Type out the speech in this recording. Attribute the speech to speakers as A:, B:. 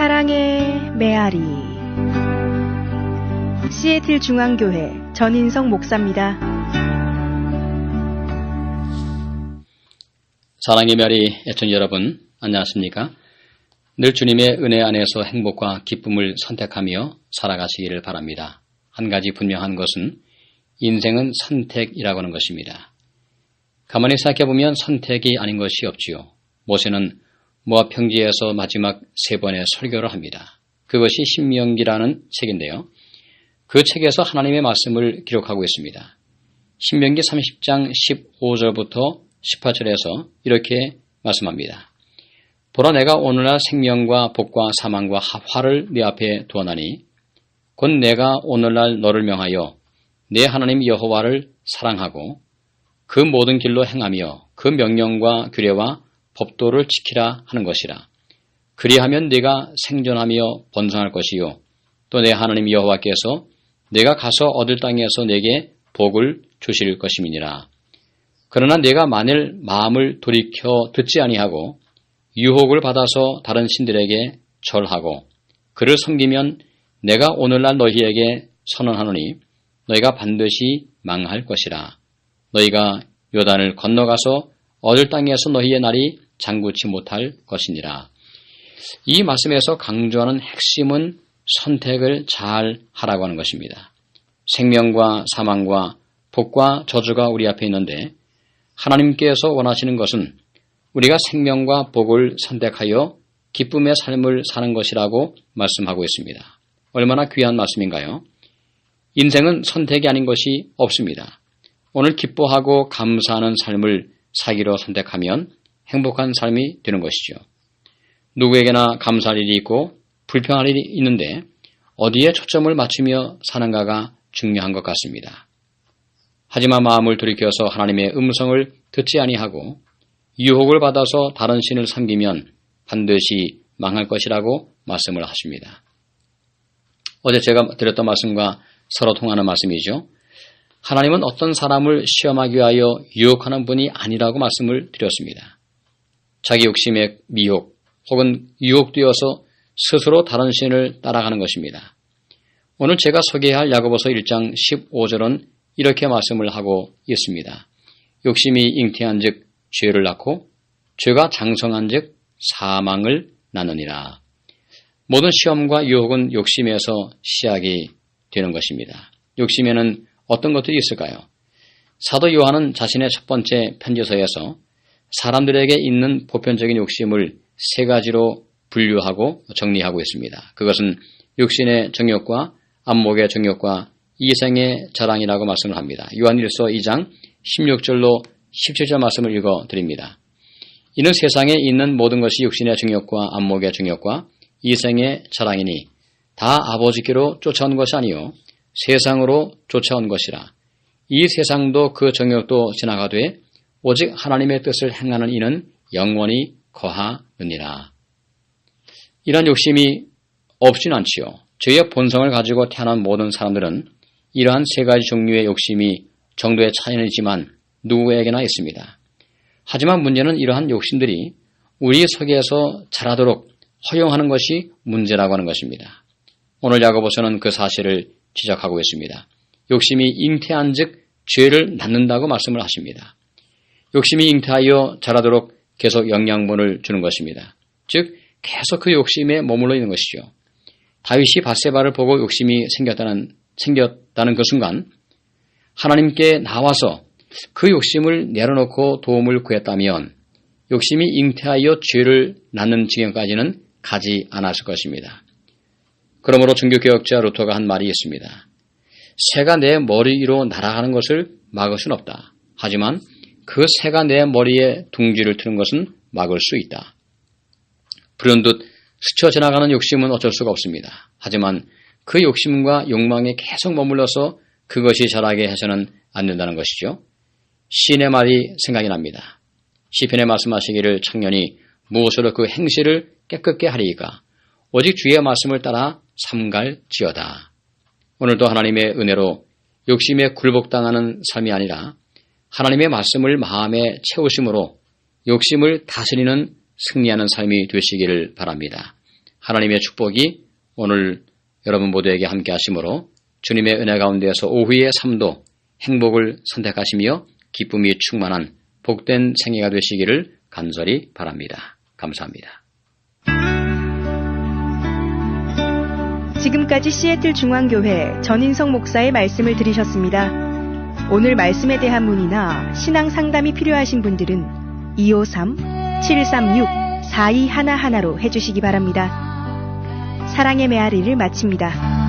A: 사랑의 메아리. 시애틀 중앙교회 전인성 목사입니다.
B: 사랑의 메아리 애청자 여러분, 안녕하십니까? 늘 주님의 은혜 안에서 행복과 기쁨을 선택하며 살아가시기를 바랍니다. 한 가지 분명한 것은 인생은 선택이라고 하는 것입니다. 가만히 생각해보면 선택이 아닌 것이 없지요. 모세는 모압 평지에서 마지막 3번의 설교를 합니다. 그것이 신명기라는 책인데요. 그 책에서 하나님의 말씀을 기록하고 있습니다. 신명기 30장 15절부터 18절에서 이렇게 말씀합니다. 보라, 내가 오늘날 생명과 복과 사망과 화를 네 앞에 두었나니 곧 내가 오늘날 너를 명하여 내 하나님 여호와를 사랑하고 그 모든 길로 행하며 그 명령과 규례와 법도를 지키라 하는 것이라. 그리하면 네가 생존하며 번성할 것이요 또 내 하나님 여호와께서 내가 가서 얻을 땅에서 내게 복을 주실 것임이니라. 그러나 네가 만일 마음을 돌이켜 듣지 아니하고 유혹을 받아서 다른 신들에게 절하고 그를 섬기면 내가 오늘날 너희에게 선언하노니 너희가 반드시 망할 것이라. 너희가 요단을 건너가서 얻을 땅에서 너희의 날이 장구치 못할 것이니라. 이 말씀에서 강조하는 핵심은 선택을 잘 하라고 하는 것입니다. 생명과 사망과 복과 저주가 우리 앞에 있는데 하나님께서 원하시는 것은 우리가 생명과 복을 선택하여 기쁨의 삶을 사는 것이라고 말씀하고 있습니다. 얼마나 귀한 말씀인가요? 인생은 선택이 아닌 것이 없습니다. 오늘 기뻐하고 감사하는 삶을 사기로 선택하면 행복한 삶이 되는 것이죠. 누구에게나 감사할 일이 있고 불평할 일이 있는데 어디에 초점을 맞추며 사는가가 중요한 것 같습니다. 하지만 마음을 돌이켜서 하나님의 음성을 듣지 아니하고 유혹을 받아서 다른 신을 섬기면 반드시 망할 것이라고 말씀을 하십니다. 어제 제가 드렸던 말씀과 서로 통하는 말씀이죠. 하나님은 어떤 사람을 시험하기 위하여 유혹하는 분이 아니라고 말씀을 드렸습니다. 자기 욕심에 미혹 혹은 유혹되어서 스스로 다른 신을 따라가는 것입니다. 오늘 제가 소개할 야고보서 1장 15절은 이렇게 말씀을 하고 있습니다. 욕심이 잉태한 즉 죄를 낳고 죄가 장성한 즉 사망을 낳느니라. 모든 시험과 유혹은 욕심에서 시작이 되는 것입니다. 욕심에는 어떤 것들이 있을까요? 사도 요한은 자신의 첫 번째 편지서에서 사람들에게 있는 보편적인 욕심을 3가지로 분류하고 정리하고 있습니다. 그것은 육신의 정욕과 안목의 정욕과 이생의 자랑이라고 말씀을 합니다. 요한일서 2장 16절로 17절 말씀을 읽어드립니다. 이는 세상에 있는 모든 것이 육신의 정욕과 안목의 정욕과 이생의 자랑이니 다 아버지께로 쫓아온 것이 아니요 세상으로 쫓아온 것이라. 이 세상도 그 정욕도 지나가되 오직 하나님의 뜻을 행하는 이는 영원히 거하느니라. 이런 욕심이 없진 않지요. 죄의 본성을 가지고 태어난 모든 사람들은 이러한 3가지 종류의 욕심이 정도의 차이는 있지만 누구에게나 있습니다. 하지만 문제는 이러한 욕심들이 우리 속에서 자라도록 허용하는 것이 문제라고 하는 것입니다. 오늘 야고보서는 그 사실을 지적하고 있습니다. 욕심이 잉태한 즉 죄를 낳는다고 말씀을 하십니다. 욕심이 잉태하여 자라도록 계속 영양분을 주는 것입니다. 즉 계속 그 욕심에 머물러 있는 것이죠. 다윗이 밧세바를 보고 욕심이 생겼다는 그 순간 하나님께 나와서 그 욕심을 내려놓고 도움을 구했다면 욕심이 잉태하여 죄를 낳는 지경까지는 가지 않았을 것입니다. 그러므로 종교개혁자 루터가 한 말이 있습니다. 새가 내 머리 위로 날아가는 것을 막을 수는 없다. 하지만 그 새가 내 머리에 둥지를 트는 것은 막을 수 있다. 불현듯 스쳐 지나가는 욕심은 어쩔 수가 없습니다. 하지만 그 욕심과 욕망에 계속 머물러서 그것이 자라게 해서는 안 된다는 것이죠. 시인의 말이 생각이 납니다. 시편에 말씀하시기를 청년이 무엇으로 그 행실을 깨끗게 하리이까 오직 주의 말씀을 따라 삼갈지어다. 오늘도 하나님의 은혜로 욕심에 굴복당하는 삶이 아니라 하나님의 말씀을 마음에 채우심으로 욕심을 다스리는 승리하는 삶이 되시기를 바랍니다. 하나님의 축복이 오늘 여러분 모두에게 함께 하심으로 주님의 은혜 가운데에서 오후의 삶도 행복을 선택하시며 기쁨이 충만한 복된 생애가 되시기를 간절히 바랍니다. 감사합니다.
A: 지금까지 시애틀 중앙교회 전인성 목사의 말씀을 들으셨습니다. 오늘 말씀에 대한 문의나 신앙 상담이 필요하신 분들은 253-736-4211로 해주시기 바랍니다. 사랑의 메아리를 마칩니다.